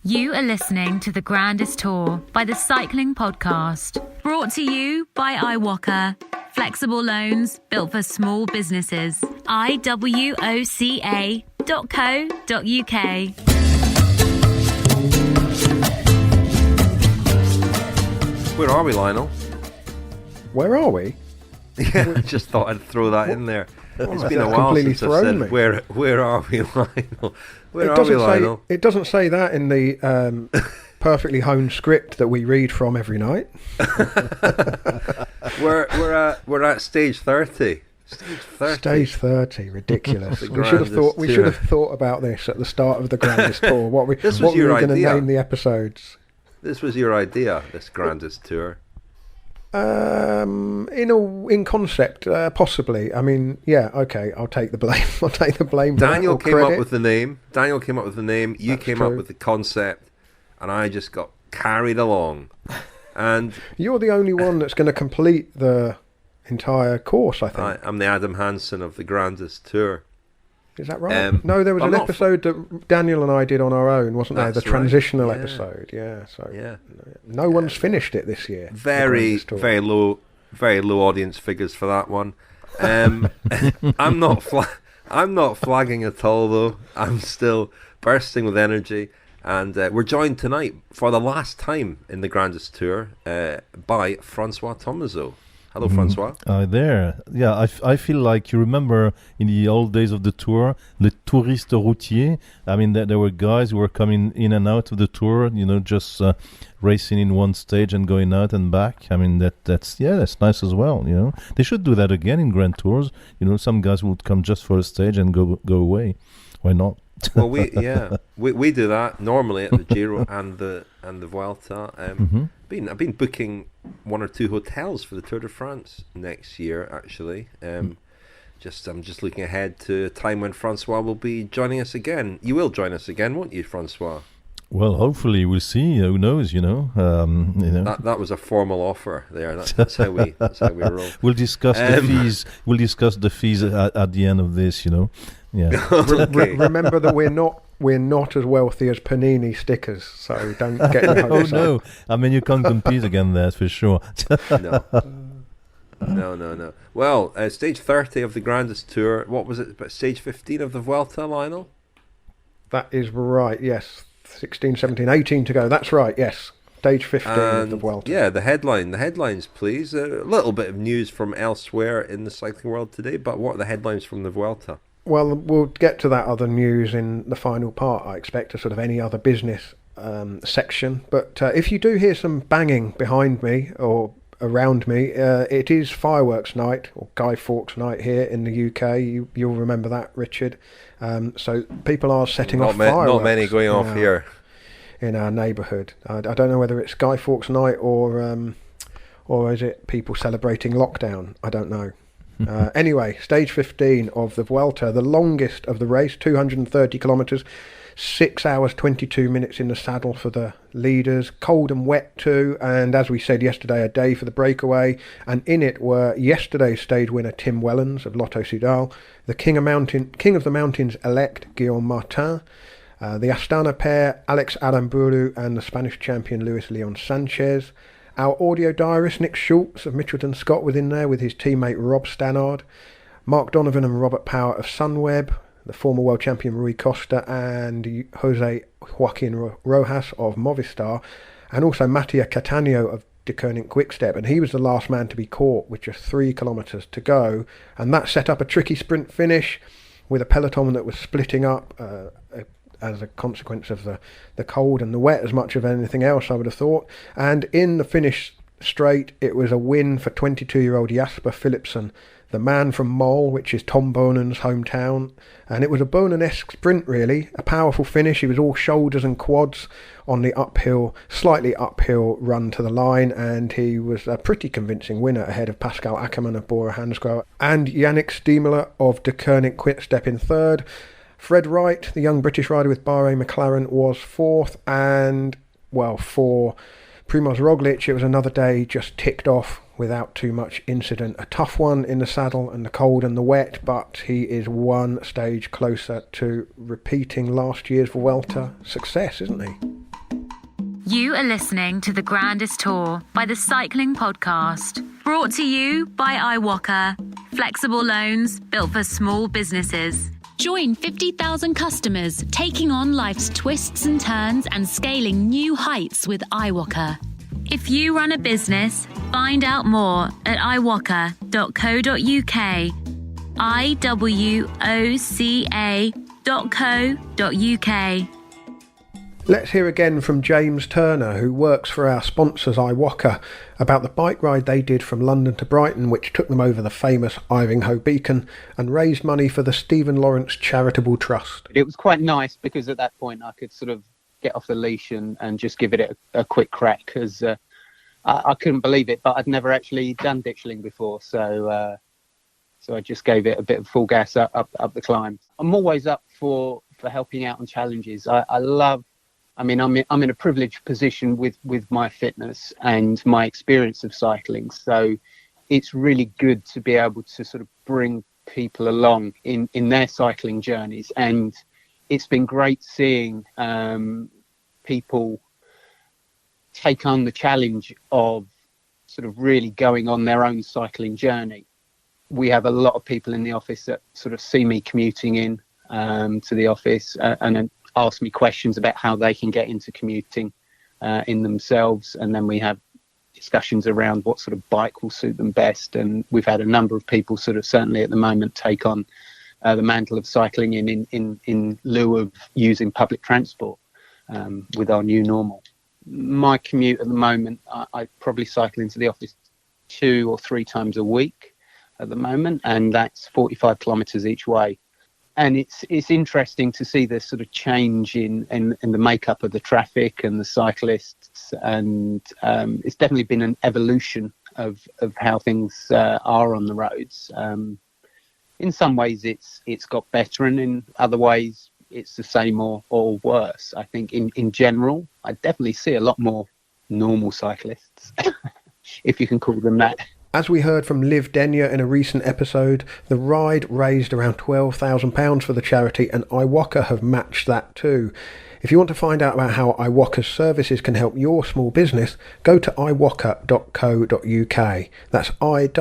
You are listening to the Grandest Tour by the Cycling Podcast. Brought to you by iwoca. Flexible loans built for small businesses. iwoca.co.uk. Where are we, Lionel? Where are we? Yeah, I just thought I'd throw that in there. It's been a while completely since I've said, me. where are we, Lionel? Where are we, Lionel? It doesn't say that in the perfectly honed script that we read from every night. We're at stage 30. Stage 30, ridiculous. We should have thought about this at the start of the Grandest Tour. What we were going to name the episodes. This was your idea, this Grandest Tour. In concept, possibly. I mean, yeah, okay. I'll take the blame. I'll take the blame. Daniel came up with the name. You That's came true. up with the concept, and I just got carried along. And you're the only one that's going to complete the entire course, I think. I'm the Adam Hansen of the Grandest Tour. Is that right? No, there was an episode that Daniel and I did on our own, wasn't there? The transitional episode. Yeah. So no one's finished it this year. Very low audience figures for that one. I'm not flagging at all, though. I'm still bursting with energy, and we're joined tonight for the last time in the Grandest Tour by François Thomazeau. Hello, François. Hi there. Yeah, I feel like you remember in the old days of the tour, the touriste routier. I mean, there were guys who were coming in and out of the tour, just racing in one stage and going out and back. I mean, that's nice as well. They should do that again in Grand Tours. Some guys would come just for a stage and go away. Why not? Well, we do that normally at the Giro and the Vuelta. I've been booking one or two hotels for the Tour de France next year. Actually, I'm just looking ahead to a time when François will be joining us again. You will join us again, won't you, François? Well, hopefully we'll see. Who knows? That was a formal offer there. That's how we roll. We'll discuss the fees. We'll discuss the fees at the end of this. Yeah. Okay. Remember that we're not as wealthy as Panini stickers, so don't get your hopes up. No. I mean, you can't compete again there for sure. No. Well, stage 30 of the Grandest Tour. What was it? But stage 15 of the Vuelta, Lionel? That is right, yes. 16, 17, 18 to go. That's right, yes. Stage 15 of the Vuelta. Yeah, the headlines, please. A little bit of news from elsewhere in the cycling world today, but what are the headlines from the Vuelta? Well, we'll get to that other news in the final part, I expect, a sort of any other business section. But if you do hear some banging behind me or around me, it is fireworks night, or Guy Fawkes night here in the UK. You'll remember that, Richard. So people are setting off fireworks. Not many going off here. In our neighbourhood. I don't know whether it's Guy Fawkes night or is it people celebrating lockdown. I don't know. Anyway, stage 15 of the Vuelta, the longest of the race, 230 kilometres, 6 hours 22 minutes in the saddle for the leaders, cold and wet too, and as we said yesterday, a day for the breakaway, and in it were yesterday's stage winner Tim Wellens of Lotto Soudal, the King of the Mountains elect Guillaume Martin, the Astana pair Alex Aramburu and the Spanish champion Luis Leon Sanchez. Our audio diarist Nick Schultz of Mitchelton Scott was in there with his teammate Rob Stannard, Mark Donovan and Robert Power of Sunweb, the former world champion Rui Costa and Jose Joaquin Rojas of Movistar, and also Mattia Catania of De Koning Quickstep, and he was the last man to be caught with just 3 kilometres to go, and that set up a tricky sprint finish with a peloton that was splitting up as a consequence of the cold and the wet as much of anything else, I would have thought. And in the finish straight, it was a win for 22-year-old Jasper Philipsen, the man from Mol, which is Tom Bonen's hometown. And it was a Bonen-esque sprint, really. A powerful finish. He was all shoulders and quads on the slightly uphill run to the line, and he was a pretty convincing winner ahead of Pascal Ackermann of Bora Hansgrohe and Yannick Stiemler of De Koning Quickstep in third. Fred Wright, the young British rider with Bahrain McLaren, was fourth, and, well, for Primož Roglic, it was another day just ticked off without too much incident. A tough one in the saddle and the cold and the wet, but he is one stage closer to repeating last year's Vuelta success, isn't he? You are listening to the Grandest Tour by the Cycling Podcast. Brought to you by iwoca. Flexible loans built for small businesses. Join 50,000 customers taking on life's twists and turns and scaling new heights with iwoca. If you run a business, find out more at iwoca.co.uk. iwoca.co.uk. Let's hear again from James Turner, who works for our sponsors iwoca, about the bike ride they did from London to Brighton, which took them over the famous Ivinghoe Beacon and raised money for the Stephen Lawrence Charitable Trust. It was quite nice because at that point I could sort of get off the leash and just give it a quick crack, because I couldn't believe it, but I'd never actually done ditchling before, so I just gave it a bit of full gas up the climb. I'm always up for helping out on challenges. I'm in a privileged position with my fitness and my experience of cycling. So it's really good to be able to sort of bring people along in their cycling journeys. And it's been great seeing people take on the challenge of sort of really going on their own cycling journey. We have a lot of people in the office that sort of see me commuting in to the office and ask me questions about how they can get into commuting in themselves, and then we have discussions around what sort of bike will suit them best. And we've had a number of people sort of certainly at the moment take on the mantle of cycling in lieu of using public transport with our new normal. My commute at the moment, I probably cycle into the office 2 or 3 times a week at the moment, and that's 45 kilometres each way. And it's interesting to see this sort of change in the makeup of the traffic and the cyclists, and it's definitely been an evolution of how things are on the roads. In some ways it's got better, and in other ways it's the same or worse. I think in general I definitely see a lot more normal cyclists, if you can call them that. As we heard from Liv Denyer in a recent episode, the ride raised around £12,000 for the charity, and iwoca have matched that too. If you want to find out about how iwoca's services can help your small business, go to iwoca.co.uk. That's iwoca.co.uk.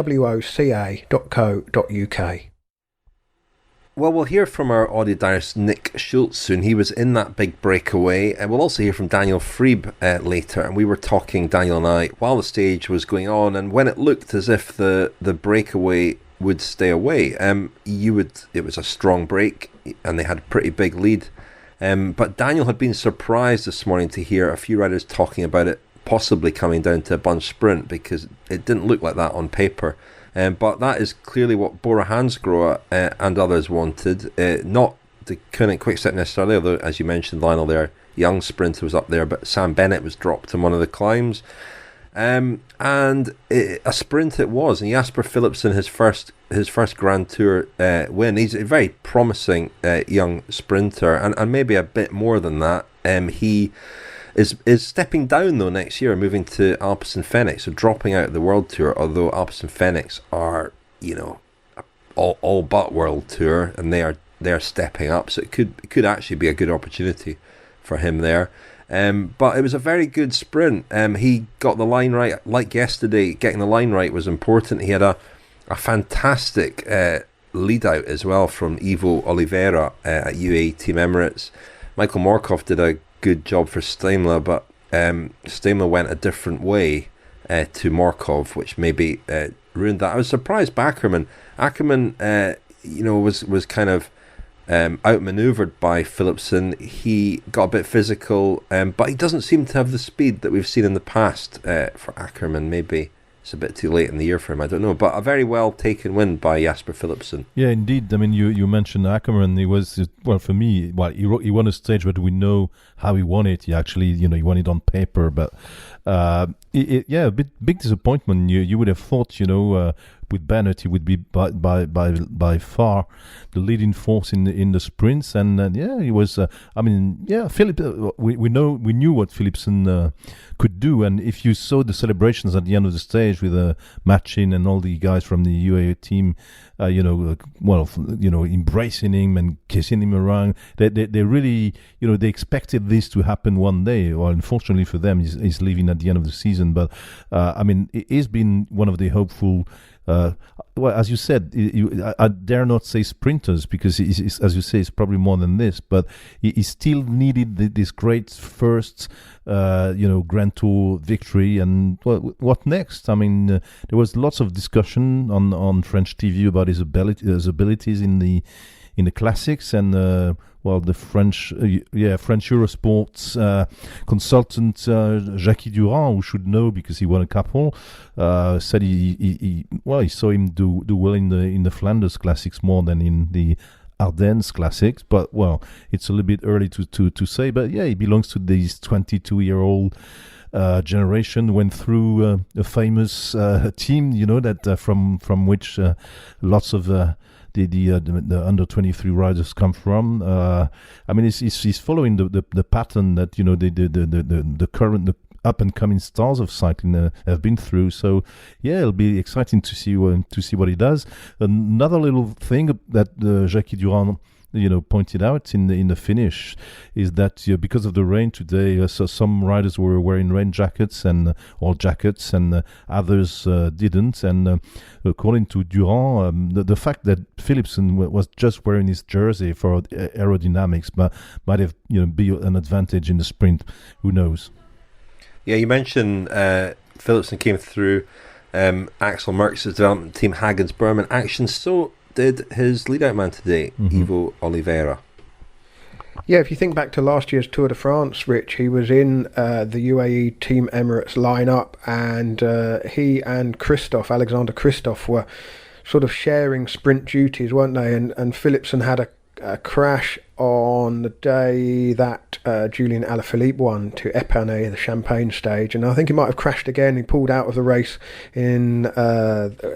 Well, we'll hear from our audio diarist Nick Schultz soon. He was in that big breakaway. And we'll also hear from Daniel Friebe later. And we were talking, Daniel and I, while the stage was going on. And when it looked as if the breakaway would stay away, it was a strong break and they had a pretty big lead. But Daniel had been surprised this morning to hear a few riders talking about it possibly coming down to a bunch sprint, because it didn't look like that on paper. But that is clearly what Bora Hansgrohe and others wanted. Not the Koenig Quickstep necessarily, although, as you mentioned, Lionel, their young sprinter was up there, but Sam Bennett was dropped in one of the climbs. And a sprint it was. And Jasper Philipsen, his first Grand Tour win. He's a very promising young sprinter, and maybe a bit more than that. He is stepping down though next year, moving to Alpes and Phoenix, so dropping out of the World Tour, although Alpes and Phoenix are, all but World Tour, and they are stepping up, so it could actually be a good opportunity for him there. But it was a very good sprint. He got the line right, like yesterday. Getting the line right was important. He had a fantastic lead out as well from Ivo Oliveira at UAE Team Emirates. Michael Morkov did a good job for Stamler, but Stamler went a different way to Morkov, which maybe ruined that. I was surprised by Ackerman. Ackerman, was kind of outmaneuvered by Philipsen. He got a bit physical, but he doesn't seem to have the speed that we've seen in the past for Ackerman. Maybe it's a bit too late in the year for him, I don't know, but a very well taken win by Jasper Philipsen. Yeah, indeed. I mean, you mentioned Ackerman. He was, for me, he won a stage, but we know how he won it. He actually, he won it on paper, but a big disappointment. You would have thought, with Bennett, he would be by far the leading force in the sprints. And he was. Philip. We knew what Philipsen could do, and if you saw the celebrations at the end of the stage with Machin and all the guys from the UAE team, embracing him and kissing him around, they really, they expected this to happen one day. Well, unfortunately for them, he's leaving at the end of the season. But it has been one of the hopeful. As you said, I dare not say sprinters, because he's, as you say, it's probably more than this. But he still needed this great first, Grand Tour victory. And what next? I mean, there was lots of discussion on French TV about his abilities in the classics, and the French Eurosports consultant Jackie Durand, who should know because he won a couple, said he saw him do well in the Flanders Classics more than in the Ardennes Classics. But it's a little bit early to say. But he belongs to this 22-year-old generation. Went through a famous team, that from which lots of the under 23 riders come from. He's following the pattern that the current up and coming stars of cycling have been through. So it'll be exciting to see what he does. Another little thing that Jackie Durand pointed out in the finish is that because of the rain today, so some riders were wearing rain jackets and others didn't. And according to Durand, the fact that Philipsen was just wearing his jersey for aerodynamics might have be an advantage in the sprint. Who knows? Yeah, you mentioned Philipsen came through Axel Merckx's development team, Hagens Berman Action. So did his lead-out man today, Ivo Oliveira. Yeah, if you think back to last year's Tour de France, Rich, he was in the UAE Team Emirates lineup, and he and Alexander Kristoff, were sort of sharing sprint duties, weren't they? And Philipsen had a crash on the day that Julian Alaphilippe won to Epernay, the Champagne stage, and I think he might have crashed again. He pulled out of the race in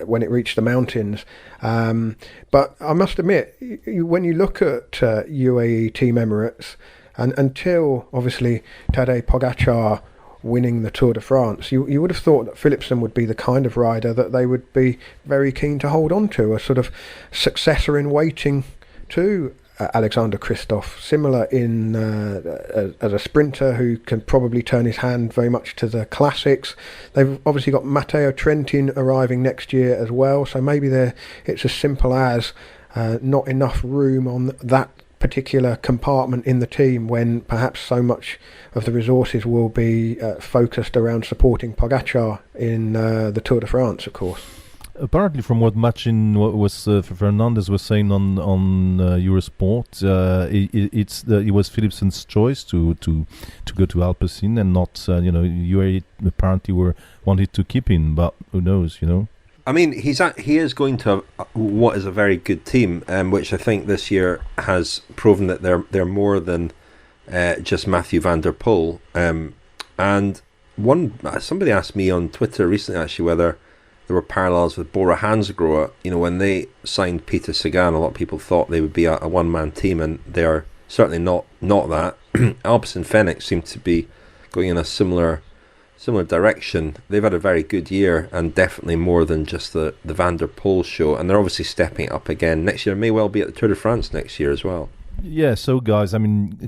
when it reached the mountains. But I must admit, when you look at UAE Team Emirates, and until obviously Tadej Pogačar winning the Tour de France, you would have thought that Philipsen would be the kind of rider that they would be very keen to hold on to, a sort of successor in waiting to Alexander Kristoff, similar in as a sprinter who can probably turn his hand very much to the classics. They've obviously got Matteo Trentin arriving next year as well, so maybe it's as simple as not enough room on that particular compartment in the team, when perhaps so much of the resources will be focused around supporting Pogačar in the Tour de France, of course. Apparently, from what Machin Fernandez was saying on Eurosport, it was Philipsen's choice to go to Alpecin, and not UAE apparently wanted to keep him, but who knows, I mean, he is going to what is a very good team, which I think this year has proven that they're more than just Mathieu van der Poel. And somebody asked me on Twitter recently, actually, whether there were parallels with Bora Hansgrohe. When they signed Peter Sagan, a lot of people thought they would be a one-man team, and they are certainly not that. Alpecin Fenix seem to be going in a similar direction. They've had a very good year, and definitely more than just the Van der Poel show, and they're obviously stepping it up again next year. May well be at the Tour de France next year as well. Yeah, so guys,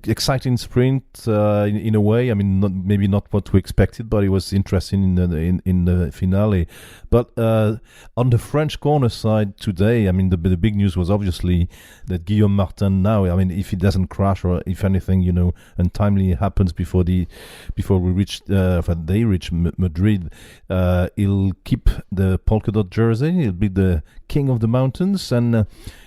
exciting sprint in a way. Maybe not what we expected, but it was interesting in the finale. But on the French corner side today, the big news was obviously that Guillaume Martin now, if he doesn't crash, or if anything, untimely happens before they reach Madrid, he'll keep the polka dot jersey. He'll be the king of the mountains, and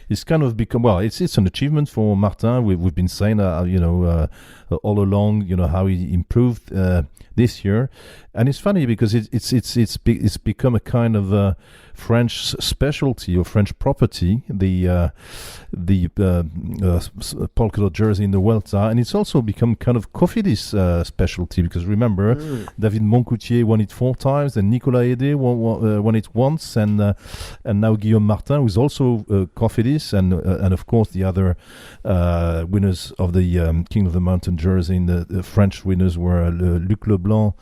it's kind of become, well, it's an achievement for Martin. We've been saying all along, how he improved this year, and it's funny because it's become a kind of French specialty or French property, the polka dot jersey in the Vuelta, and it's also become kind of Cofidis specialty, because remember, David Moncoutier won it 4 times, and Nicolas Hédé won it once, and now Guillaume Martin, who's also Cofidis, and of course the other winners of the King of the Mountain jersey. In the French winners were Luc Leblanc,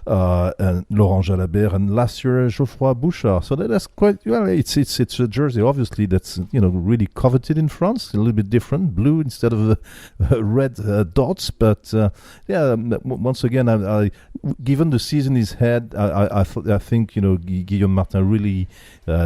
and Laurent Jalabert, and last year Geoffroy Bouchard. So that's quite well. It's a jersey, obviously, that's really coveted in France. A little bit different, blue instead of red dots. But once again, I given the season he's had, I think Guillaume Martin really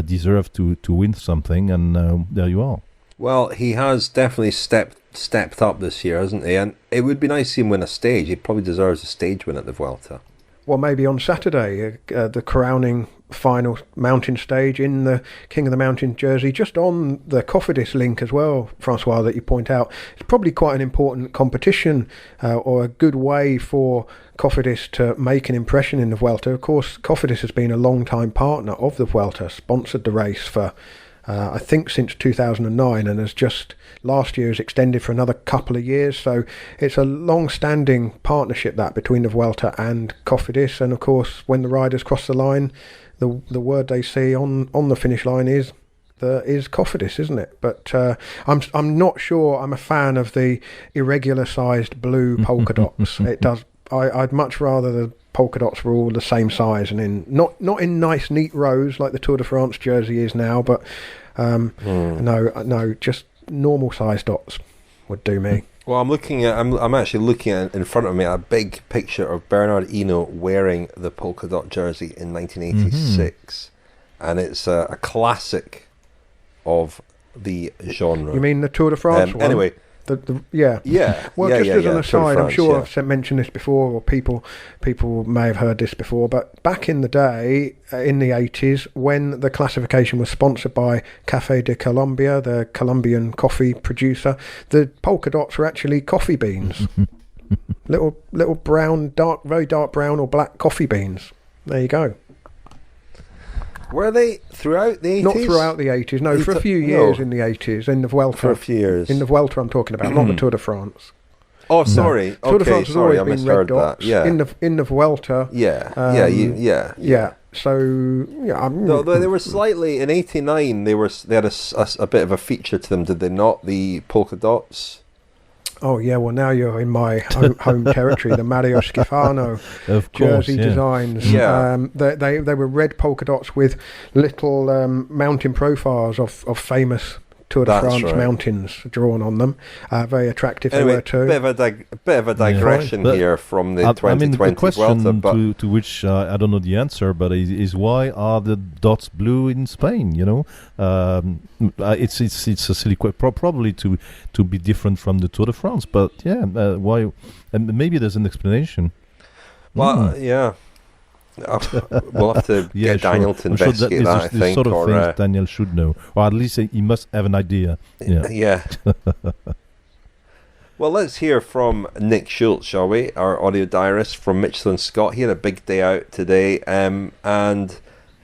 deserved to win something, and there you are. Well, he has definitely stepped up this year, hasn't he? And it would be nice to see him win a stage. He probably deserves a stage win at the Vuelta. Well, maybe on Saturday, the crowning final mountain stage in the King of the Mountain jersey, just on the Cofidis link as well, François, that you point out. It's probably quite an important competition, or a good way for Cofidis to make an impression in the Vuelta. Of course, Cofidis has been a long-time partner of the Vuelta, sponsored the race for I think since 2009, and has just last year has extended for another couple of years. So it's a long-standing partnership that between the Vuelta and Cofidis. And of course, when the riders cross the line, the word they see on the finish line is Cofidis, isn't it? But I'm not sure I'm a fan of the irregular-sized blue polka dots. I'd much rather the polka dots were all the same size, and not in nice neat rows like the Tour de France jersey is now, but no, just normal size dots would do me. Well, I'm actually looking at in front of me a big picture of Bernard Hinault wearing the polka dot jersey in 1986, and it's a classic of the genre. You mean the Tour de France one? Anyway. Yeah. Well, just as an aside, I'm sure I've mentioned this before, or people may have heard this before, but back in the day, in the 80s, when the classification was sponsored by Café de Colombia, the Colombian coffee producer, the polka dots were actually coffee beans. little brown, very dark brown or black coffee beans. There you go. Were they throughout the 80s? Not throughout the 80s, no, for a few years in the 80s, in the Vuelta. For a few years. In the Vuelta I'm talking about, not the Tour de France. Oh, sorry. No. Tour de France has always been red dots. Yeah. In the Vuelta. Yeah. So, no, they were slightly, in 89, they had a bit of a feature to them, did they not? The polka dots. Oh yeah, well now you're in my home territory. The Mario Schifano jersey designs. Yeah. They were red polka dots with little mountain profiles of famous Tour de France mountains drawn on them. Very attractive they were too. Bit of a digression here from the 2020 the question Vuelta, to which I don't know the answer, but is why are the dots blue in Spain? It's a silly question, probably to be different from the Tour de France, but why? And maybe there's an explanation. Well, yeah. We'll have to get Daniel to investigate that, I think. Sort of things Daniel should know, or at least he must have an idea. Yeah. Well, let's hear from Nick Schultz, shall we? Our audio diarist from Michelin Scott. He had a big day out today, and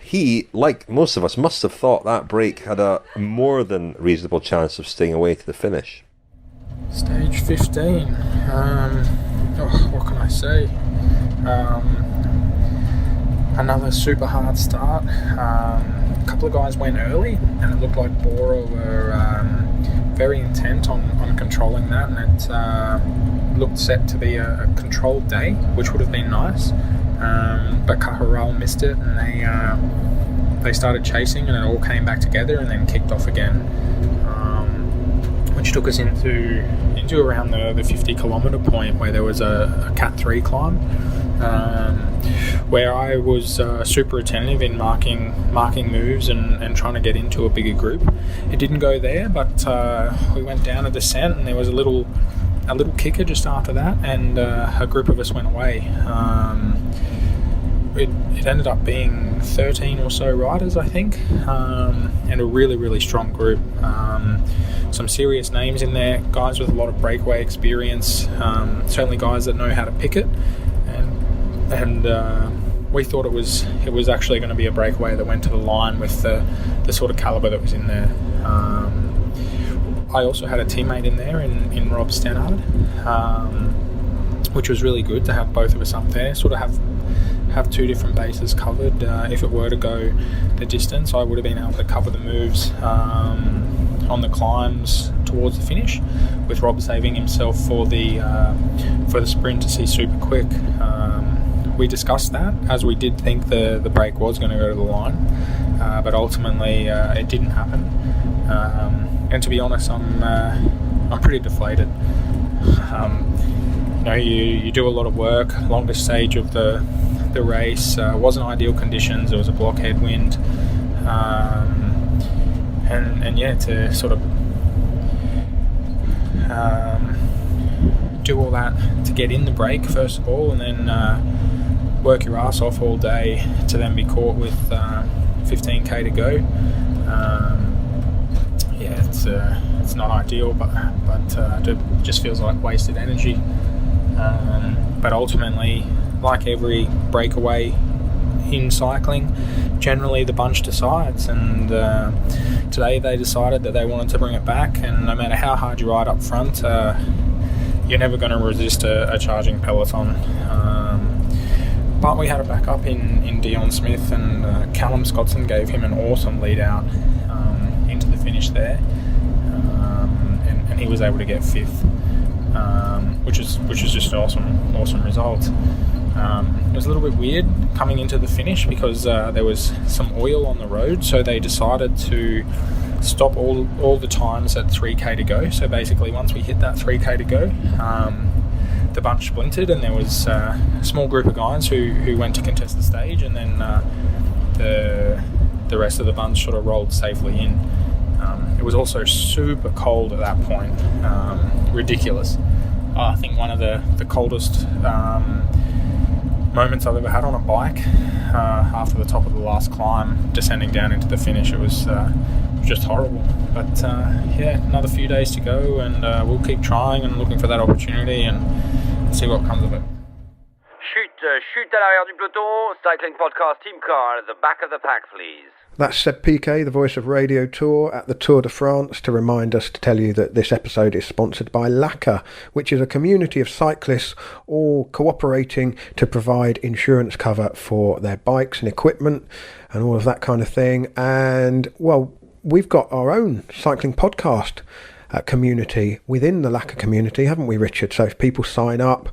he, like most of us, must have thought that break had a more than reasonable chance of staying away to the finish. Stage 15. What can I say? Another super hard start. A couple of guys went early, and it looked like Bora were very intent on controlling that, and it looked set to be a controlled day, which would have been nice. But Cajaral missed it, and they started chasing, and it all came back together, and then kicked off again, which took us into around the 50-kilometre point, where there was a Cat 3 climb. Where I was super attentive in marking moves and trying to get into a bigger group. It didn't go there, but we went down a descent, and there was a little kicker just after that, and a group of us went away. it ended up being 13 or so riders, I think, and a really, really strong group. Some serious names in there, guys with a lot of breakaway experience, certainly guys that know how to pick it, and we thought it was actually going to be a breakaway that went to the line with the sort of calibre that was in there. I also had a teammate in there in Rob Stannard, which was really good to have both of us up there, sort of have two different bases covered. If it were to go the distance, I would have been able to cover the moves on the climbs towards the finish, with Rob saving himself for the sprint to see super quick. We discussed that, as we did think the break was going to go to the line, but ultimately it didn't happen. And to be honest, I'm pretty deflated. You do a lot of work. Longest stage of the race wasn't ideal conditions. There was a blockhead wind, and to sort of do all that to get in the break first of all, and then work your ass off all day to then be caught with 15k to go. It's not ideal, but it just feels like wasted energy. But ultimately, like every breakaway in cycling, generally the bunch decides, and today they decided that they wanted to bring it back, and no matter how hard you ride up front, you're never going to resist a charging peloton. But we had a backup in Dion Smith, and Callum Scottson gave him an awesome lead out into the finish there, and he was able to get fifth, which is just an awesome result. It was a little bit weird coming into the finish because there was some oil on the road, so they decided to stop all the times at 3k to go. So basically, once we hit that 3k to go, the bunch splintered, and there was a small group of guys who went to contest the stage, and then the rest of the bunch sort of rolled safely in. It was also super cold at that point, ridiculous. I think one of the coldest moments I've ever had on a bike, after the top of the last climb, descending down into the finish. It was just horrible. But another few days to go, and we'll keep trying and looking for that opportunity and see what comes of it. Chute à l'arrière du peloton, cycling podcast team car at the back of the pack, please. That's Seb Piquet, the voice of Radio Tour at the Tour de France, to remind us to tell you that this episode is sponsored by LACA, which is a community of cyclists all cooperating to provide insurance cover for their bikes and equipment and all of that kind of thing. And, well, we've got our own cycling podcast community within the LACA community, haven't we, Richard? So if people sign up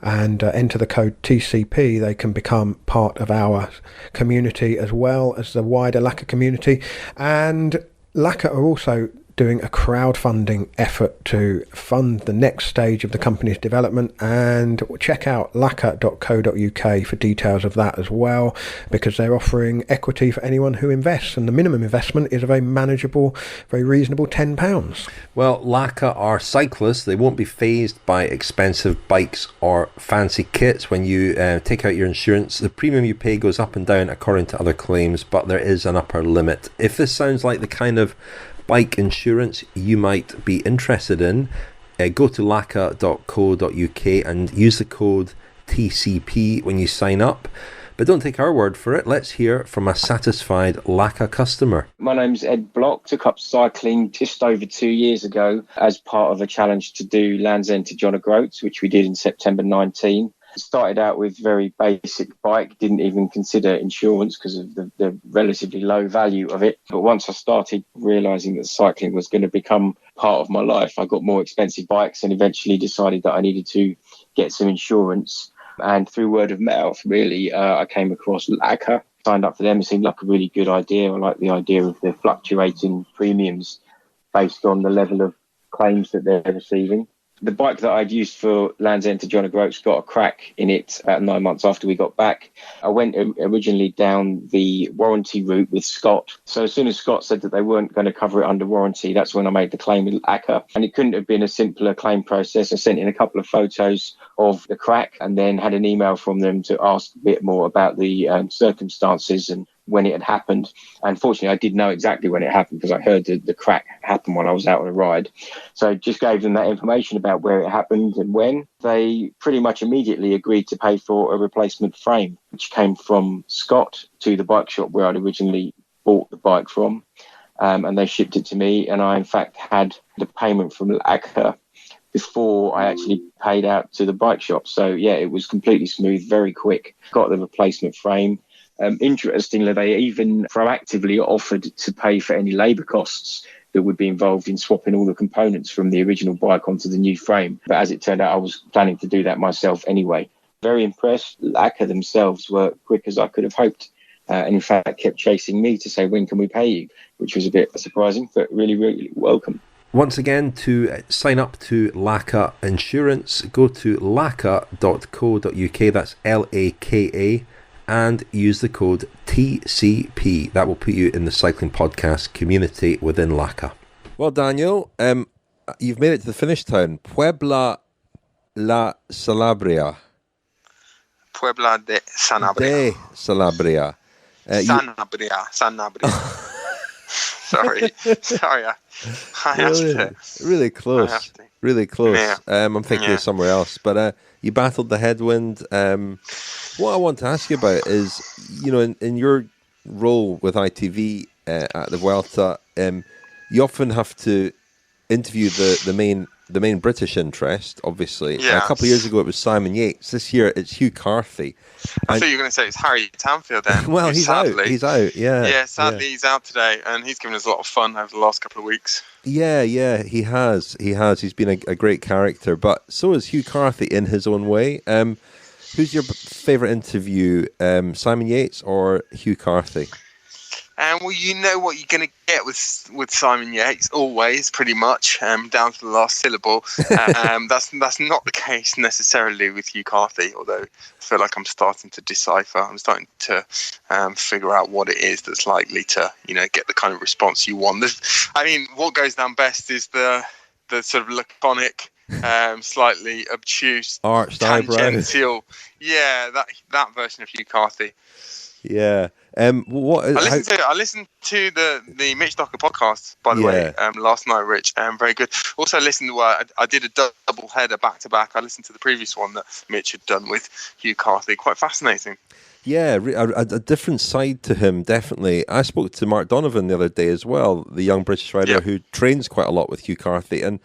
and enter the code TCP, they can become part of our community as well as the wider LACA community. And LACA are also doing a crowdfunding effort to fund the next stage of the company's development, and check out laca.co.uk for details of that as well, because they're offering equity for anyone who invests, and the minimum investment is a very manageable, very reasonable £10. Well, LACA are cyclists. They won't be fazed by expensive bikes or fancy kits. When you take out your insurance, the premium you pay goes up and down according to other claims, but there is an upper limit. If this sounds like the kind of bike insurance you might be interested in, go to laca.co.uk and use the code TCP when you sign up. But don't take our word for it. Let's hear from a satisfied LACA customer. My name's Ed Block. Took up cycling just over 2 years ago as part of a challenge to do Land's End to John O'Groats, which we did in September 19. Started out with very basic bike, didn't even consider insurance because of the relatively low value of it. But once I started realising that cycling was going to become part of my life, I got more expensive bikes and eventually decided that I needed to get some insurance. And through word of mouth, really, I came across LACA, signed up for them. It seemed like a really good idea. I like the idea of the fluctuating premiums based on the level of claims that they're receiving. The bike that I'd used for Land's End to John O'Groats got a crack in it about 9 months after we got back. I went originally down the warranty route with Scott. So as soon as Scott said that they weren't going to cover it under warranty, that's when I made the claim with ACCA. And it couldn't have been a simpler claim process. I sent in a couple of photos of the crack and then had an email from them to ask a bit more about the circumstances and when it had happened. Unfortunately, I did know exactly when it happened because I heard the crack happen when I was out on a ride. So I just gave them that information about where it happened and when. They pretty much immediately agreed to pay for a replacement frame, which came from Scott to the bike shop where I'd originally bought the bike from. And they shipped it to me. And I, in fact, had the payment from ACCA before I actually paid out to the bike shop. So, yeah, it was completely smooth, very quick. Got the replacement frame. Interestingly, they even proactively offered to pay for any labour costs that would be involved in swapping all the components from the original bike onto the new frame. But as it turned out, I was planning to do that myself anyway. Very impressed. ACCA themselves were quick as I could have hoped. And in fact, kept chasing me to say, when can we pay you? Which was a bit surprising, but really, really welcome. Once again, to sign up to LACA Insurance, go to laca.co.uk, that's LAKA, and use the code TCP. That will put you in the cycling podcast community within LACA. Well, Daniel, you've made it to the finish town, Puebla la Salabria. Puebla de Sanabria. De Salabria. Sanabria. Sorry. I have to. Really close. Really close. Yeah. I'm thinking of somewhere else. But you battled the headwind. What I want to ask you about is, in your role with ITV at the Vuelta, you often have to interview the main British interest, obviously. Yes. A couple of years ago it was Simon Yates. This year it's Hugh Carthy. I thought you were going to say it's Harry Tanfield then. Well, he's out, yeah. Yeah, sadly he's out today, and he's given us a lot of fun over the last couple of weeks. Yeah, he has. He's been a great character, but so is Hugh Carthy in his own way. Who's your favourite interview, Simon Yates or Hugh Carthy? Well, you know what you're going to get with Simon Yates, always, pretty much, down to the last syllable. That's not the case necessarily with Hugh Carthy, although I feel like I'm starting to decipher. I'm starting to figure out what it is that's likely to, get the kind of response you want. What goes down best is the sort of laconic, slightly obtuse, arched tangential. Yeah, that version of Hugh Carthy. Yeah. I listened to the Mitch Docker podcast, by the way, last night, Rich. Very good. Also listened to I did a double header back to back. I listened to the previous one that Mitch had done with Hugh Carthy. Quite fascinating. Yeah, a different side to him, definitely. I spoke to Mark Donovan the other day as well, the young British rider who trains quite a lot with Hugh Carthy, and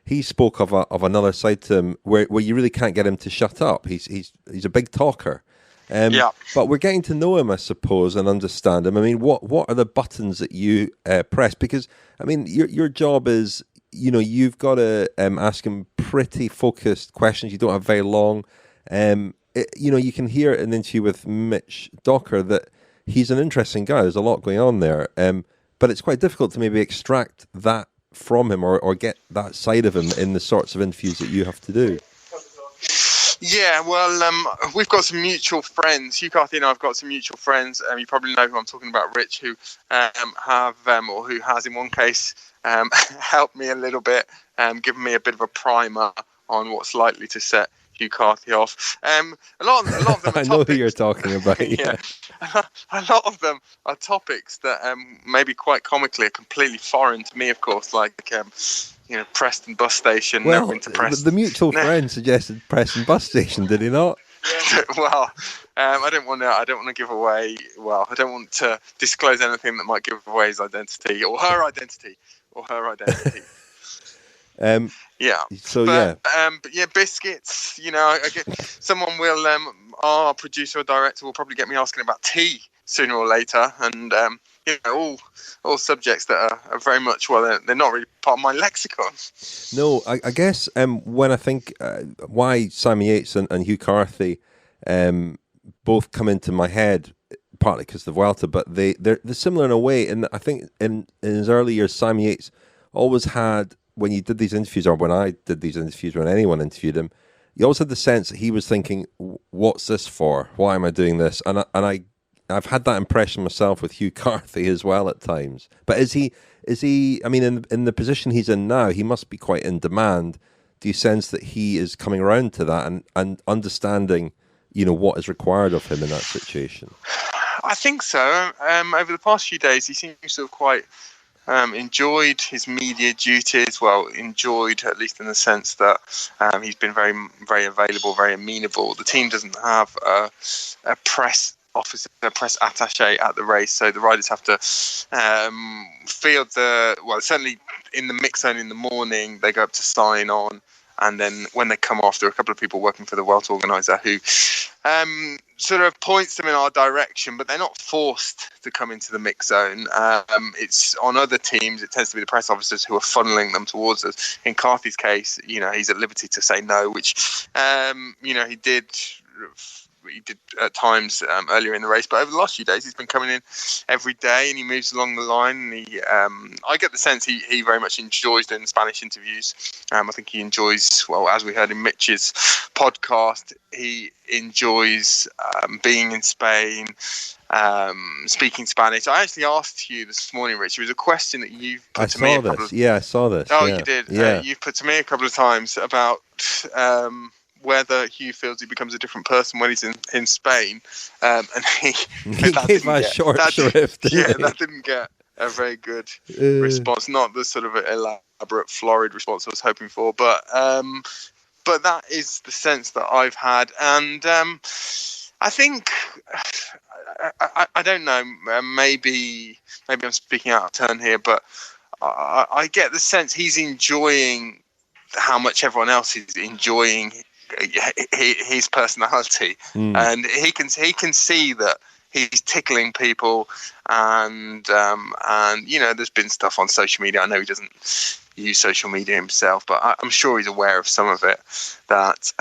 he spoke of another side to him where you really can't get him to shut up. He's a big talker. But we're getting to know him, I suppose, and understand him. I mean, what are the buttons that you press? Because, I mean, your job is, you've got to ask him pretty focused questions. You don't have very long. You can hear in the interview with Mitch Docker that he's an interesting guy. There's a lot going on there. But it's quite difficult to maybe extract that from him or get that side of him in the sorts of interviews that you have to do. Yeah, well, we've got some mutual friends. Hugh Carthy and I have got some mutual friends. You probably know who I'm talking about, Rich, who who has in one case helped me a little bit, given me a bit of a primer on what's likely to set Hugh Carthy off. A lot of them are I know who you're talking about. Yeah. A lot of them are topics that maybe quite comically are completely foreign to me, of course, like Preston bus station. Well, never been to Preston. The mutual friend suggested Preston bus station, did he not? Well, I don't want to give away. Well, I don't want to disclose anything that might give away his identity or her identity. Yeah. So but biscuits. I get someone will. Our producer or director will probably get me asking about tea sooner or later, and all subjects that are very much they're not really part of my lexicon. No, I guess when I think why Simon Yates and Hugh Carthy both come into my head, partly because of the Vuelta, but they're similar in a way. And I think in his early years, Simon Yates always had when you did these interviews, or when I did these interviews, when anyone interviewed him, you always had the sense that he was thinking, "What's this for? Why am I doing this?" And I've had that impression myself with Hugh Carthy as well at times. But is he? I mean, in the position he's in now, he must be quite in demand. Do you sense that he is coming around to that and understanding, what is required of him in that situation? I think so. Over the past few days, he seems to have quite enjoyed his media duties. Well, enjoyed at least in the sense that he's been very, very available, very amenable. The team doesn't have a press officer, a press attaché at the race, so the riders have to field certainly in the mix zone in the morning. They go up to sign on, and then when they come off, there are a couple of people working for the Vuelta organizer who sort of points them in our direction, but they're not forced to come into the mix zone. It's on other teams, it tends to be the press officers who are funneling them towards us. In Carthy's case, he's at liberty to say no, which he did at times earlier in the race, but over the last few days he's been coming in every day, and he moves along the line. And I get the sense he very much enjoys doing the Spanish interviews. I think he enjoys, well, as we heard in Mitch's podcast, he enjoys being in Spain, speaking Spanish. I actually asked you this morning, Rich, it was a question that you've put to me. I saw this. Oh, yeah. You did? Yeah. You've put to me a couple of times about whether Hugh feels he becomes a different person when he's in Spain, and he gave a short shrift. That didn't get a very good response. Not the sort of elaborate, florid response I was hoping for, but that is the sense that I've had, and I think I don't know. Maybe I'm speaking out of turn here, but I get the sense he's enjoying how much everyone else is enjoying his personality, and he can see that he's tickling people, and there's been stuff on social media. I know he doesn't use social media himself, but I'm sure he's aware of some of it, that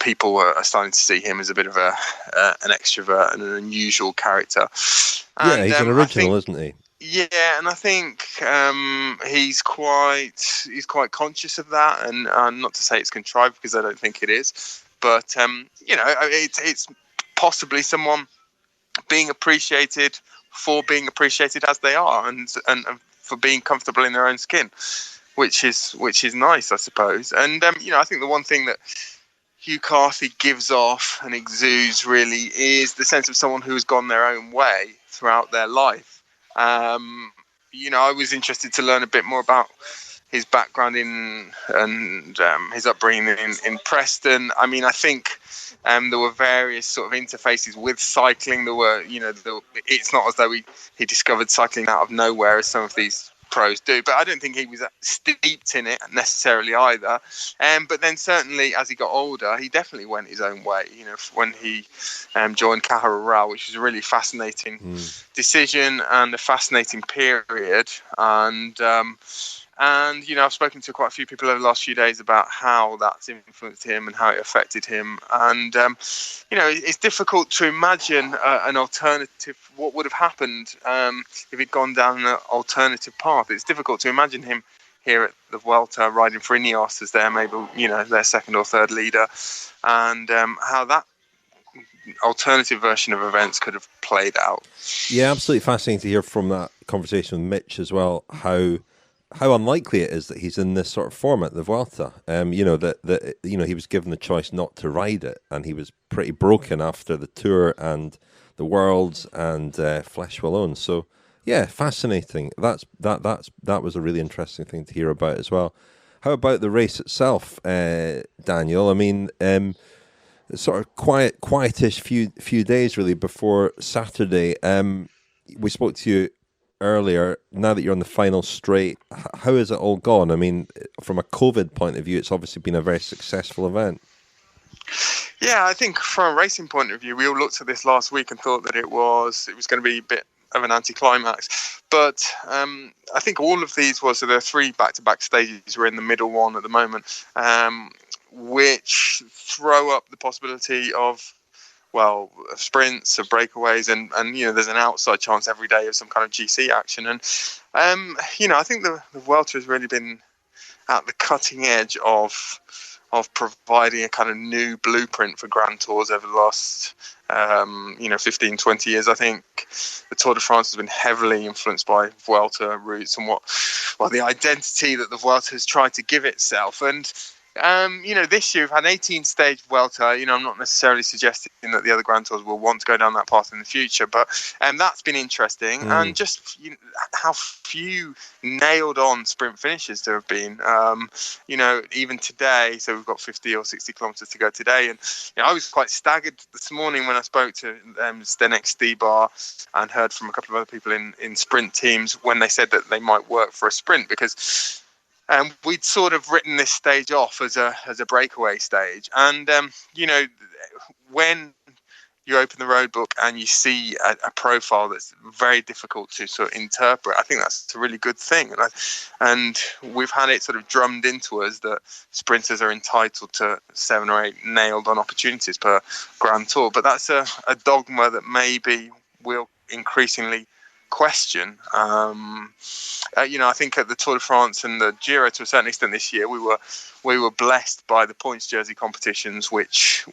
people are starting to see him as a bit of an extrovert and an unusual character. And, he's an original, isn't he? Yeah, and I think he's quite conscious of that, and not to say it's contrived, because I don't think it is, but it's possibly someone being appreciated for being appreciated as they are, and for being comfortable in their own skin, which is nice, I suppose. And I think the one thing that Hugh Carthy gives off and exudes really is the sense of someone who has gone their own way throughout their life. I was interested to learn a bit more about his background and his upbringing in Preston. I mean, I think there were various sort of interfaces with cycling. It's not as though he discovered cycling out of nowhere, as some of these pros do, but I don't think he was steeped in it necessarily either. But then certainly as he got older, he definitely went his own way. When he joined Caja Rural, which was a really fascinating decision and a fascinating period. And I've spoken to quite a few people over the last few days about how that's influenced him and how it affected him. And it's difficult to imagine an alternative. What would have happened if he'd gone down an alternative path? It's difficult to imagine him here at the Vuelta riding for Ineos as their second or third leader, and how that alternative version of events could have played out. Yeah, absolutely fascinating to hear from that conversation with Mitch as well, how unlikely it is that he's in this sort of format, the Vuelta. He was given the choice not to ride it, and he was pretty broken after the Tour and the Worlds and Flèche Wallonne. So, yeah, fascinating. That was a really interesting thing to hear about as well. How about the race itself, Daniel? I mean, sort of quietish few days really before Saturday. We spoke to you earlier. Now that you're on the final straight, how has it all gone? I mean, from a COVID point of view, it's obviously been a very successful event. Yeah, I think from a racing point of view, we all looked at this last week and thought that it was going to be a bit of an anticlimax. But I think all of these there are 3 back-to-back stages. We're in the middle one at the moment, which throw up the possibility of sprints, of breakaways, and there's an outside chance every day of some kind of GC action. And I think the Vuelta has really been at the cutting edge of providing a kind of new blueprint for Grand Tours over the last 15, 20 years. I think the Tour de France has been heavily influenced by Vuelta routes and the identity that the Vuelta has tried to give itself. And this year we've had 18-stage Vuelta. I'm not necessarily suggesting that the other Grand Tours will want to go down that path in the future, but that's been interesting. And just how few nailed-on sprint finishes there have been. Even today, so we've got 50 or 60 kilometres to go today, and I was quite staggered this morning when I spoke to Zdenek Stibar and heard from a couple of other people in sprint teams when they said that they might work for a sprint, because we'd sort of written this stage off as a breakaway stage. And, when you open the road book and you see a profile that's very difficult to sort of interpret, I think that's a really good thing. And we've had it sort of drummed into us that sprinters are entitled to 7 or 8 nailed-on opportunities per Grand Tour. But that's a dogma that maybe we'll increasingly question. I think at the Tour de France and the Giro, to a certain extent this year, we were blessed by the points jersey competitions, which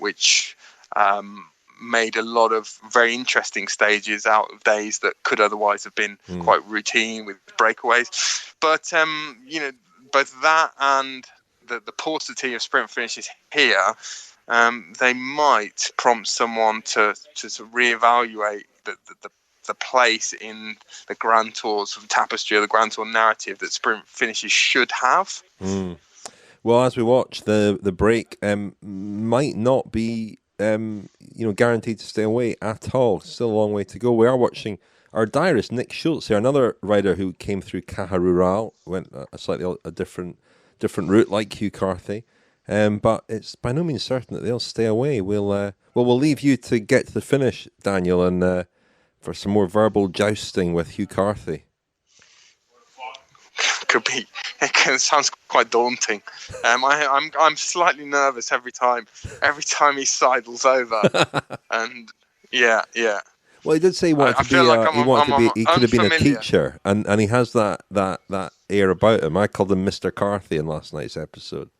made a lot of very interesting stages out of days that could otherwise have been quite routine with breakaways. But both that and the paucity of sprint finishes here, they might prompt someone to sort of reevaluate the place in the Grand Tours of tapestry or the Grand Tour narrative that sprint finishes should have. Well, as we watch, the break might not be guaranteed to stay away at all. Still a long way to go. We are watching our diarist Nick Schultz here, another rider who came through Caja Rural, went a slightly different route like Hugh Carthy, but it's by no means certain that they'll stay away. We'll leave you to get to the finish, Daniel, and for some more verbal jousting with Hugh Carthy. Could be. It sounds quite daunting. I'm slightly nervous every time he sidles over, and yeah. Well, he did say he wanted to be. He could have been a teacher, and he has that air about him. I called him Mr. Carthy in last night's episode.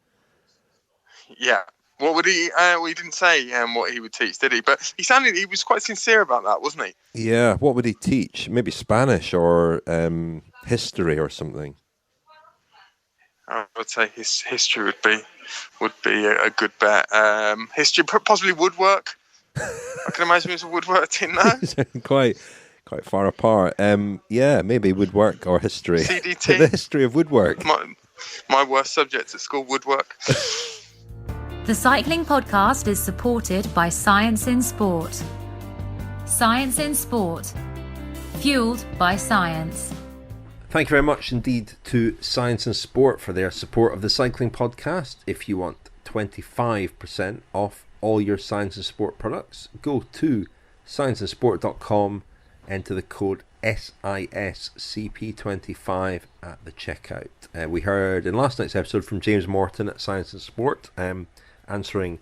Yeah. What would he? He didn't say what he would teach, did he? But he was quite sincere about that, wasn't he? Yeah. What would he teach? Maybe Spanish or history or something. I would say his history would be a good bet. History, possibly woodwork. I can imagine it's a woodwork team now. quite far apart. Maybe woodwork or history. CDT. The history of woodwork. My worst subject at school, woodwork. The Cycling Podcast is supported by Science in Sport. Science in Sport. Fueled by science. Thank you very much indeed to Science and Sport for their support of the Cycling Podcast. If you want 25% off all your Science and Sport products, go to scienceandsport.com, enter the code SISCP25 at the checkout. We heard in last night's episode from James Morton at Science and Sport, answering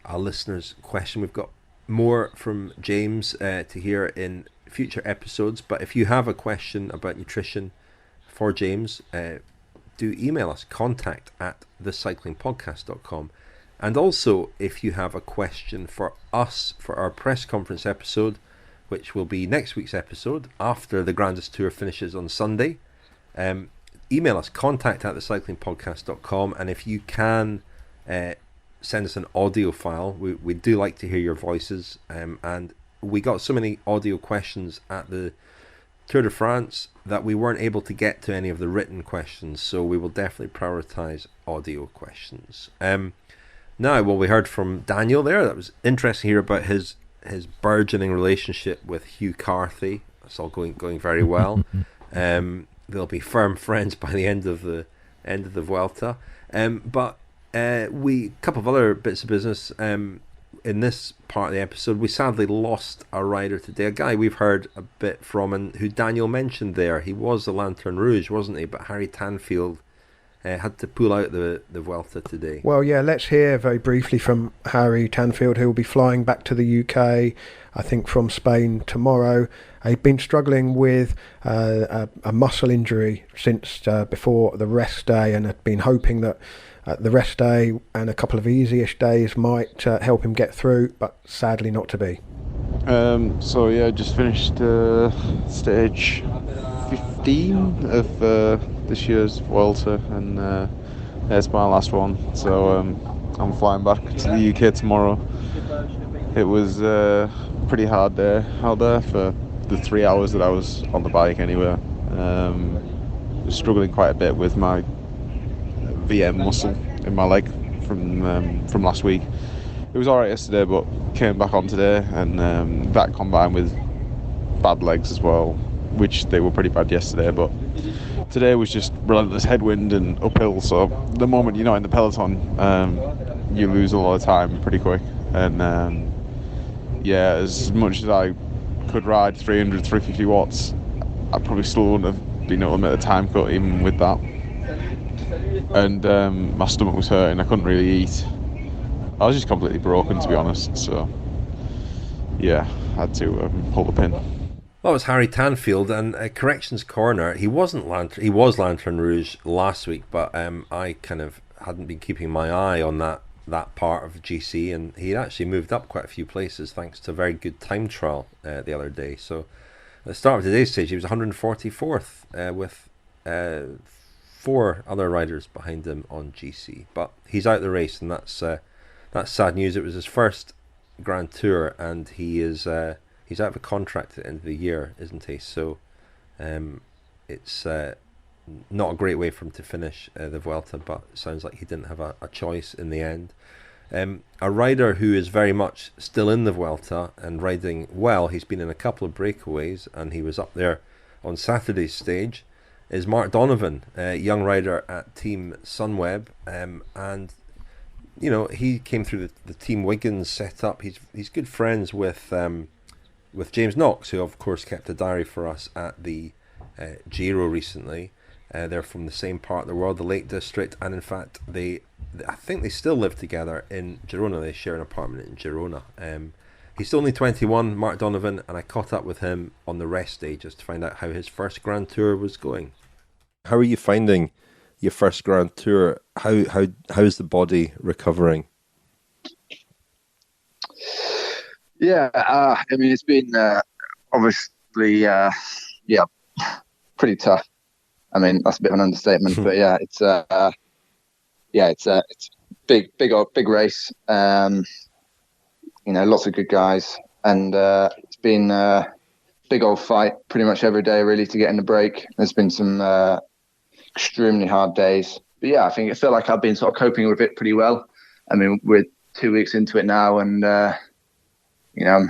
a listener's question. We've got more from James to hear in future episodes, but if you have a question about nutrition for James, do email us, contact@thecyclingpodcast.com. And also, if you have a question for us for our press conference episode, which will be next week's episode after the Grandest Tour finishes on Sunday, email us, contact@thecyclingpodcast.com. And if you can send us an audio file, we do like to hear your voices, and we got so many audio questions at the Tour de France that we weren't able to get to any of the written questions, so we will definitely prioritize audio questions. Now, we heard from Daniel there. That was interesting to hear about his burgeoning relationship with Hugh Carthy. It's all going very well. They'll be firm friends by the end of the Vuelta. But a couple of other bits of business. In this part of the episode, we sadly lost a rider today, a guy we've heard a bit from and who Daniel mentioned there. He was the Lanterne Rouge, wasn't he? But Harry Tanfield had to pull out the Vuelta today. Well, yeah, let's hear very briefly from Harry Tanfield, who will be flying back to the UK, I think from Spain tomorrow. He'd been struggling with a muscle injury since before the rest day, and had been hoping that the rest day and a couple of easy-ish days might help him get through, but sadly not to be. So yeah, just finished stage 15 of this year's Vuelta, and it's my last one. So I'm flying back to the UK tomorrow. It was a pretty hard day out there for the 3 hours that I was on the bike anyway. Was struggling quite a bit with my VM muscle in my leg from last week. It was alright yesterday, but came back on today, and that combined with bad legs as well, which they were pretty bad yesterday, but today was just relentless headwind and uphill, so the moment you're not in the peloton, you lose a lot of time pretty quick. And yeah, as much as I could ride 300, 350 watts, I probably still wouldn't have been able to make the time cut even with that. And my stomach was hurting, I couldn't really eat. I was just completely broken, to be honest, so yeah, I had to pull the pin. That was Harry Tanfield, and corrections corner. He was Lantern Rouge last week, but I kind of hadn't been keeping my eye on that part of GC, and he actually moved up quite a few places thanks to a very good time trial the other day. So at the start of today's stage, he was 144th with 4 other riders behind him on GC. But he's out the race, and that's sad news. It was his first Grand Tour, and he's out of a contract at the end of the year, isn't he? So it's not a great way for him to finish the Vuelta, but it sounds like he didn't have a choice in the end. A rider who is very much still in the Vuelta and riding well, he's been in a couple of breakaways, and he was up there on Saturday's stage, is Mark Donovan, a young rider at Team Sunweb, and you know, he came through the Team Wiggins setup. He's good friends with James Knox, who of course kept a diary for us at the Giro recently. They're from the same part of the world, the Lake District, and in fact I think they still live together in Girona. They share an apartment in Girona. He's only 21, Mark Donovan, and I caught up with him on the rest day just to find out how his first Grand Tour was going. How are you finding your first Grand Tour? How's the body recovering? Yeah, I mean, it's been obviously pretty tough. I mean, that's a bit of an understatement, but yeah, it's big race. You know, lots of good guys, and it's been a big old fight pretty much every day, really, to get in the break. There's been some extremely hard days, but yeah, I feel like I've been sort of coping with it pretty well. I mean, we're 2 weeks into it now, and you know,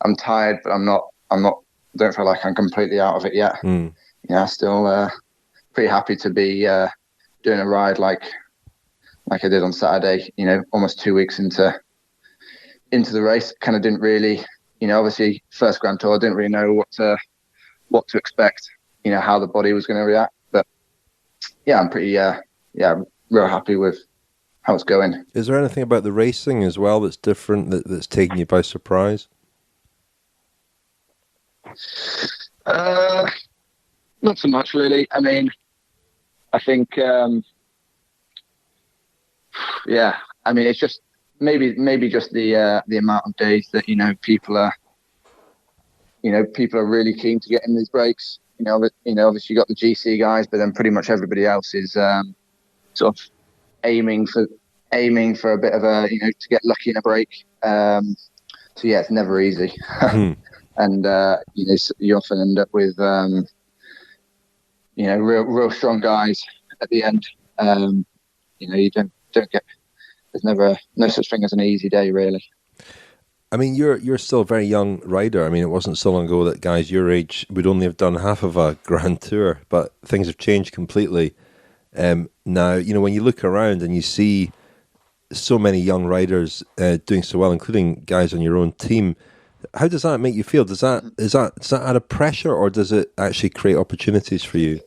I'm tired, but don't feel like I'm completely out of it yet. You know, still pretty happy to be doing a ride like I did on Saturday. You know, almost 2 weeks into the race. Kind of didn't really, you know, obviously first Grand Tour, I didn't really know what to expect. You know, how the body was going to react. But yeah, I'm pretty real happy with how it's going. Is there anything about the racing as well that's different, that's taking you by surprise? Not so much, really. I mean, I think, I mean, it's just maybe just the amount of days that, you know, people are really keen to get in these breaks. You know, obviously you got the GC guys, but then pretty much everybody else is sort of aiming for a bit of a, you know, to get lucky in a break. So yeah, it's never easy. And you know, you often end up with you know, real strong guys at the end. You know, you don't get. There's no such thing as an easy day, really. I mean, you're still a very young rider. I mean, it wasn't so long ago that guys your age would only have done half of a Grand Tour, but things have changed completely. Now, you know, when you look around and you see so many young riders doing so well, including guys on your own team, how does that make you feel? Does that add a pressure, or does it actually create opportunities for you?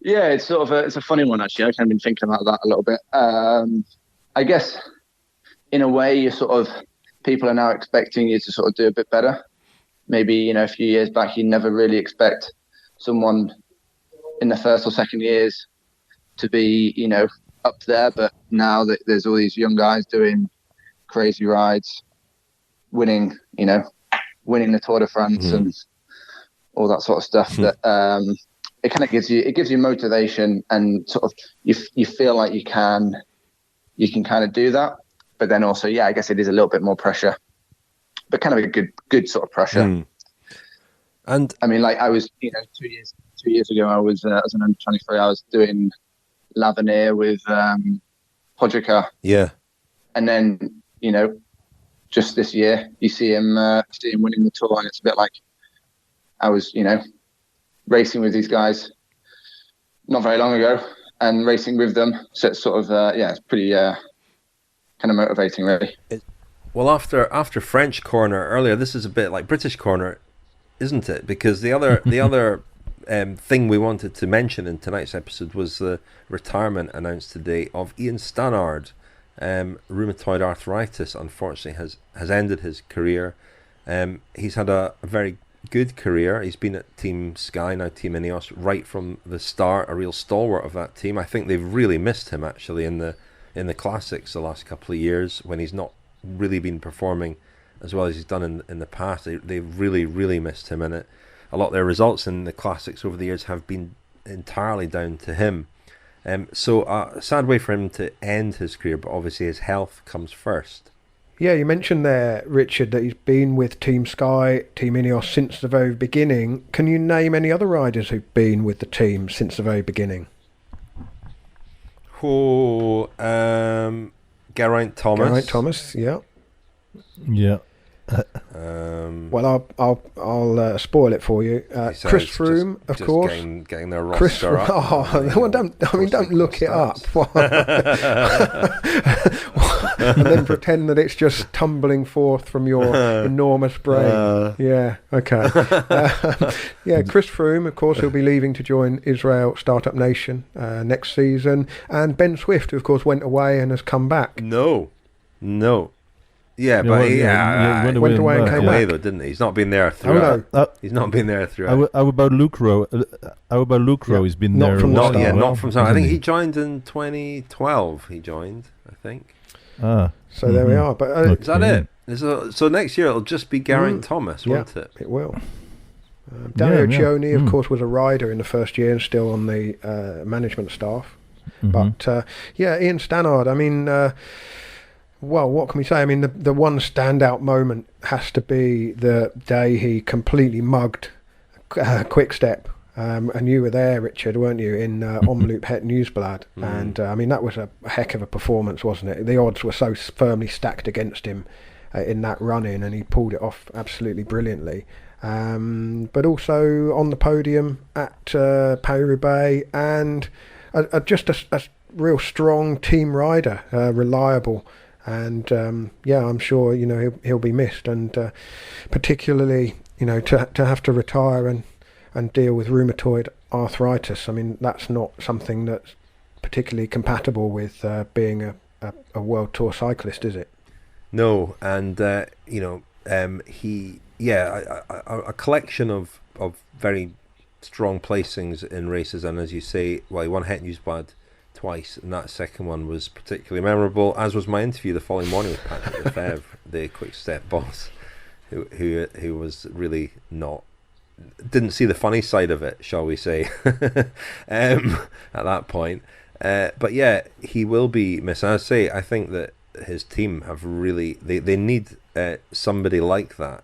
Yeah, it's sort of it's a funny one actually. I've kind of been thinking about that a little bit. I guess in a way, you're sort of people are now expecting you to sort of do a bit better. Maybe a few years back, you never really expect someone in the first or second years to be up there, but now that there's all these young guys doing crazy rides, winning the Tour de France and all that sort of stuff, that it kind of gives you motivation, and sort of you feel like you can kind of do that. But then also, I guess it is a little bit more pressure, but kind of a good sort of pressure. And I mean, like I was 2 years ago, I was as an under 23, I was doing L'Avenir with Podrica. Yeah. And then, just this year, you see him winning the Tour, and it's a bit like I was, racing with these guys not very long ago and racing with them. So it's sort of, it's pretty kind of motivating, really. Well, after French corner earlier, this is a bit like British corner, isn't it? Because the other thing we wanted to mention in tonight's episode was the retirement announced today of Ian Stannard. Rheumatoid arthritis, unfortunately, has ended his career. He's had a very good career. He's been at Team Sky, now Team Ineos, right from the start, a real stalwart of that team. I think they've really missed him actually in the classics the last couple of years, when he's not really been performing as well as he's done in the past. They've really missed him, and a lot of their results in the classics over the years have been entirely down to him. So a sad way for him to end his career, but obviously his health comes first. Yeah, you mentioned there, Richard, that he's been with Team Sky, Team Ineos since the very beginning. Can you name any other riders who've been with the team since the very beginning? Geraint Thomas. Geraint Thomas, yeah. Yeah. Well, I'll spoil it for you. Chris Froome, of course. Getting their roster up. Well, don't look it up. And then pretend that it's just tumbling forth from your enormous brain. Yeah, okay. Chris Froome, of course, he'll be leaving to join Israel Startup Nation next season. And Ben Swift, who, of course, went away and has come back. No. Yeah, Yeah, but he went away and came back, though, didn't he? He's not been there throughout. He's not been there throughout. How about Luke Rowe? He's been Not there. from the start. Not from. I think he joined in 2012. He joined, I think. So there we are. But is that it? So next year it'll just be Geraint Thomas, won't it? It will. Dario Cioni, of course, was a rider in the first year and still on the management staff. But Ian Stannard, I mean, well, what can we say? I mean, the one standout moment has to be the day he completely mugged Quick Step. And you were there, Richard, weren't you, in Omloop Het Nieuwsblad? And I mean, that was a heck of a performance, wasn't it? The odds were so firmly stacked against him in that run-in, and he pulled it off absolutely brilliantly. But also on the podium at Paris-Roubaix, and just a real strong team rider, reliable. And I'm sure he'll be missed, and particularly to have to retire and deal with rheumatoid arthritis. I mean, that's not something that's particularly compatible with being a World Tour cyclist, is it? No, and a collection of very strong placings in races, and as you say, well, he won Het Nieuwsblad twice, and that second one was particularly memorable, as was my interview the following morning with Patrick Lefebvre, the Quick Step boss, who was really didn't see the funny side of it, shall we say, at that point. But yeah, he will be missed. I say, I think that his team have really they need somebody like that,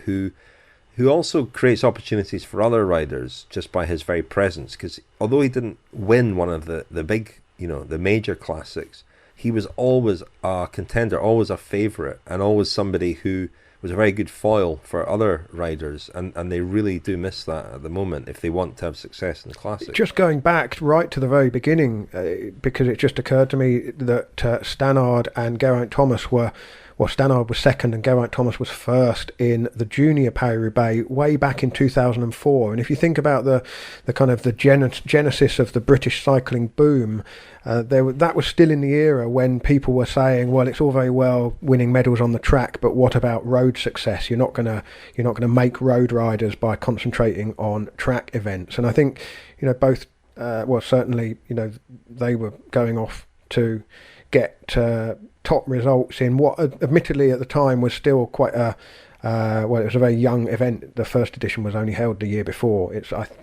who also creates opportunities for other riders just by his very presence. Because although he didn't win one of the big, the major classics, he was always a contender, always a favourite, and always somebody who was a very good foil for other riders, and they really do miss that at the moment if they want to have success in the classics. Just going back right to the very beginning, because it just occurred to me that Stannard and Geraint Thomas were Stannard was second and Geraint Thomas was first in the junior Paris-Roubaix way back in 2004. And if you think about the kind of the genesis of the British cycling boom, that was still in the era when people were saying, well, it's all very well winning medals on the track, but what about road success? You're not gonna make road riders by concentrating on track events. And I think, both certainly, they were going off to get top results in what admittedly at the time was still quite it was a very young event. The first edition was only held the year before.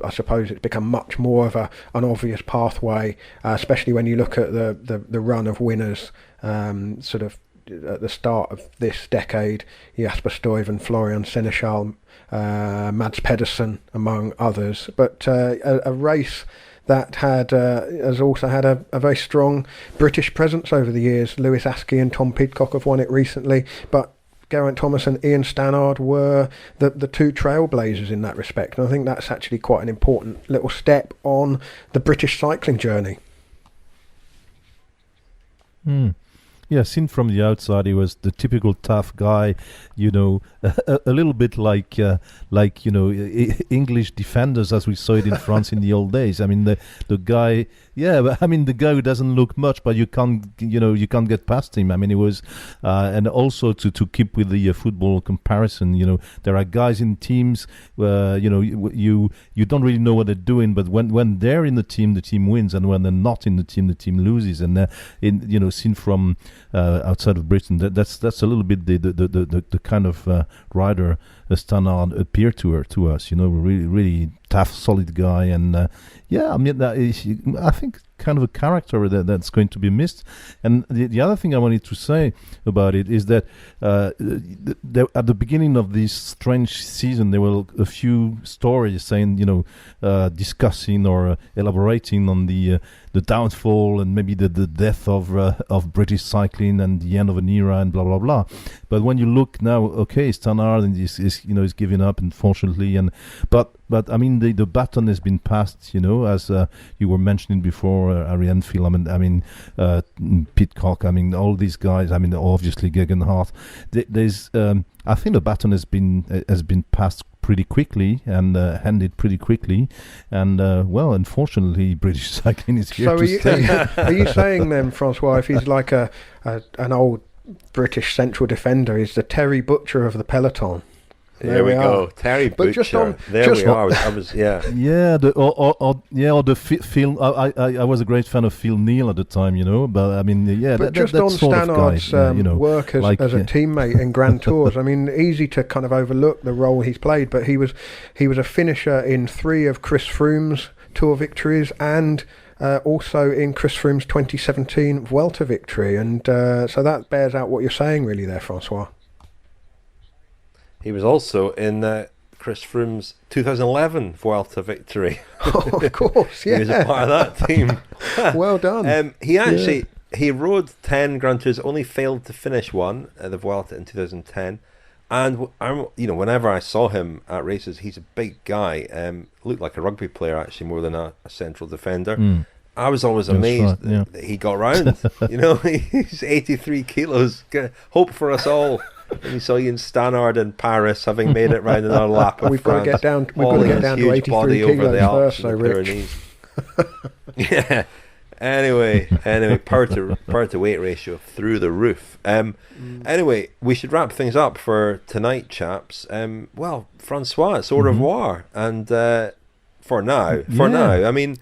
I suppose it's become much more of an obvious pathway, especially when you look at the run of winners sort of at the start of this decade. Jasper Stuyven, Florian Seneschal, Mads Pedersen, among others. But a race that has also had a very strong British presence over the years. Lewis Askey and Tom Pidcock have won it recently, but Geraint Thomas and Ian Stannard were the two trailblazers in that respect. And I think that's actually quite an important little step on the British cycling journey. Yeah, seen from the outside, he was the typical tough guy, a little bit like English defenders as we saw it in France in the old days. I mean, the guy, the guy who doesn't look much, but you can't get past him. I mean, it was, and also to keep with the football comparison, there are guys in teams where, you don't really know what they're doing, but when they're in the team wins, and when they're not in the team loses. And seen from outside of Britain, that's a little bit the kind of rider Stannard appeared to us. Really, really tough, solid guy, and that is, I think, kind of a character that's going to be missed. And the other thing I wanted to say about it is that at the beginning of this strange season, there were a few stories saying, discussing or elaborating on the downfall and maybe the death of British cycling and the end of an era and blah blah blah. But when you look now, okay, Stannard is giving up, unfortunately, but I mean the baton has been passed, as you were mentioning before, Harry Tanfield, I mean Pidcock, I mean all these guys, I mean obviously Gegenhardt. There's I think the baton has been passed pretty quickly and handed pretty quickly, and unfortunately British cycling is here to stay. Are you saying then, François, if he's like an old British central defender, he's the Terry Butcher of the peloton? There we go, Terry Butcher. I was Yeah, or the Phil. I was a great fan of Phil Neal at the time, But I mean, but just on Stannard's work as a teammate in Grand Tours, I mean, easy to kind of overlook the role he's played. But he was a finisher in 3 of Chris Froome's Tour victories and also in Chris Froome's 2017 Vuelta victory, and so that bears out what you're saying, really, there, François. He was also in Chris Froome's 2011 Vuelta victory. Oh, of course, yeah. He was a part of that team. Well done. He rode 10 Grand Tours, only failed to finish one at the Vuelta in 2010. And whenever I saw him at races, he's a big guy. Looked like a rugby player actually, more than a central defender. I was always amazed that he got round. He's 83 kilos. Hope for us all. And we saw Ian Stannard in Paris having made it round another lap of We've got to get down to 83 kilos first, so Rich. Yeah. Anyway, power to weight ratio through the roof. Anyway, we should wrap things up for tonight, chaps. François, it's au revoir, and for now, I mean,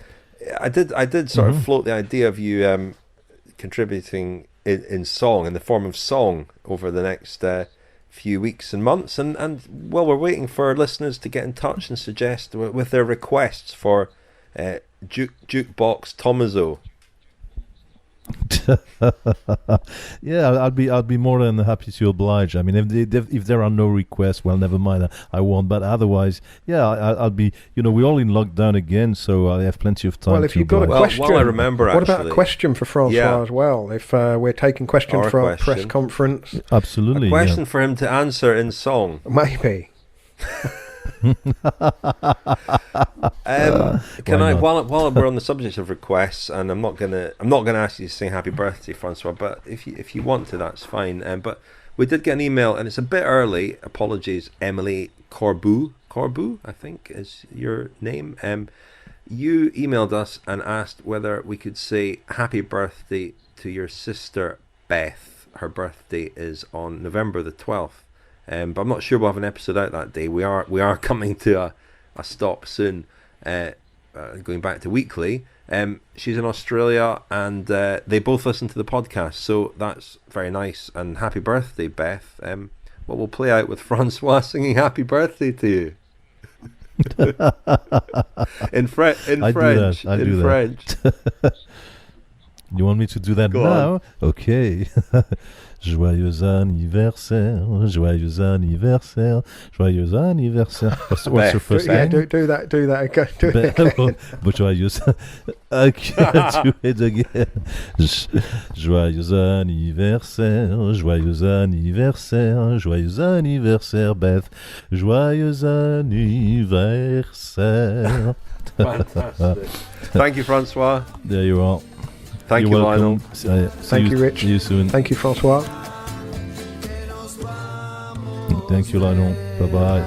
I did sort of float the idea of you contributing in song, in the form of song, over the next few weeks and months, and while we're waiting for listeners to get in touch and suggest with their requests for jukebox Thomazeau. I'd be more than happy to oblige. I mean, if there are no requests, well, never mind, I won't. But otherwise, I'll be. We're all in lockdown again, so I have plenty of time. Well, if you've got a question, I remember. What about a question for François as well? If we're taking questions for our press conference, absolutely, a question for him to answer in song, maybe. Can I, while we're on the subject of requests, and I'm not gonna ask you to sing Happy Birthday, François, but if you want to, that's fine. But We did get an email, and it's a bit early. Apologies, Emily Corbu. Corbu, I think, is your name. You emailed us and asked whether we could say happy birthday to your sister Beth. Her birthday is on November the 12th. But I'm not sure we'll have an episode out that day. We are coming to a stop soon, going back to weekly. She's in Australia, and they both listen to the podcast, so that's very nice. And happy birthday, Beth. Well, we'll play out with François singing happy birthday to you. in French. I do that. You want me to do that Go now? on. Okay. Joyeux anniversaire, joyeux anniversaire, joyeux anniversaire. What's your first name? Yeah, do that again. Do it again. But joyeux. I can't do it again. Joyeux anniversaire, joyeux anniversaire, joyeux anniversaire, Beth. Joyeux anniversaire. Fantastic. Thank you, François. There you are. Thank you, Lionel. Thank you, Rich. See you soon. Thank you, François. Thank you, Lionel. Bye-bye.